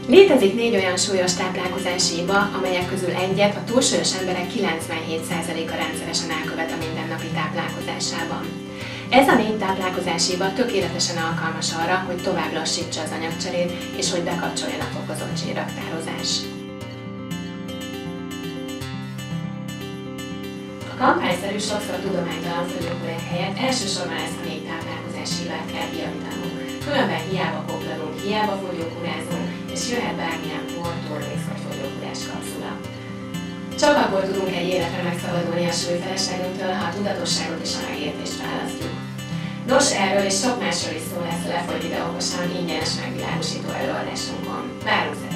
Létezik 4 olyan súlyos táplálkozási hiba, amelyek közül egyet a túlsúlyos emberek 97%-a rendszeresen elkövet a mindennapi táplálkozásában. Ez a 4 táplálkozási hiba tökéletesen alkalmas arra, hogy tovább lassítsa az anyagcserét és hogy bekapcsoljon a fokozott zsírraktározás. A kampányszerű, sokszor tudománytalan fogyókúrák helyett elsősorban ezt a 4 táplálkozási hibát kell kijavítanunk. Különben hiába koplalunk, hiába fogyókúrázunk, és jöhet bármilyen por, torrész vagy fogyókúrás kapszula. Csak akkor tudunk egy életre megszabadulni a súlyfeleslegünktől, ha a tudatosságot és a megértést választjuk. Nos, erről és sok másról is szó lesz a Lefogy videókosan ingyenes megvilágosító előadásunkon. Várunk